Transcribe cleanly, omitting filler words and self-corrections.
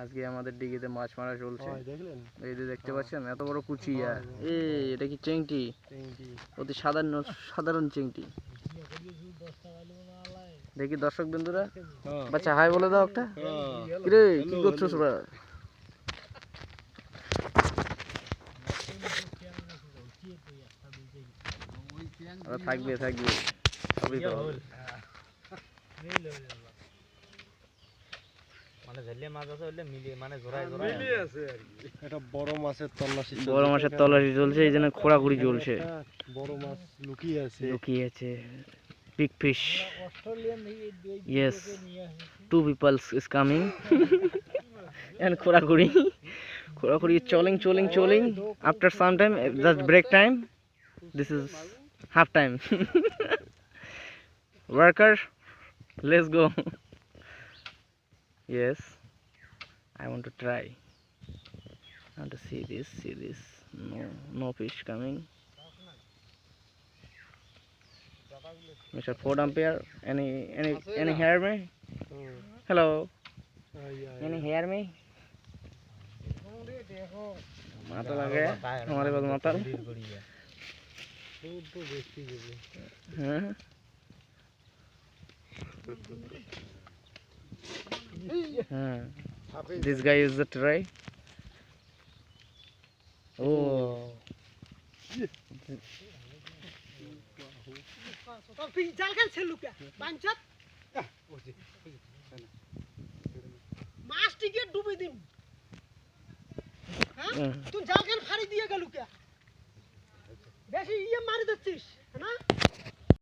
আজকে আমাদের ডিগিতে মাছ মারা চলছে। এই যে দেখতে পাচ্ছেন এত বড় কুচিয়া। এটা কি চিংড়ি? অতি সাধারণ চিংড়ি। দেখি দর্শক বন্ধুরা, বাচ্চা হাই বলে দাও একটা। কিরে কি করছো তোরা? থাকবে সবই তো হবে। বড় মাছের তল্লাশি চলছে, এই জন্য খোঁড়াখুড়ি চলছে। বড় মাছ লুকিয়ে আছে। Big fish. Yes. 2 people is coming. And khoraguri cholling. After some time, just break time. This is half time. Worker, let's go. Yes. I want to try. I want to see this. No fish coming. Mr. Ford Ampere, any hear me? Hello. Any hear me? मातल आ गया हमारे पास मातल। This guy is the try. Oh. জালখান ছেলুকা বাঞ্চাত মাছটিকে ডুবে দিন। হ্যাঁ তুই জালখান ফাড়ি দিয়ে গেলুকা বেশি মারি দিচ্ছিস না।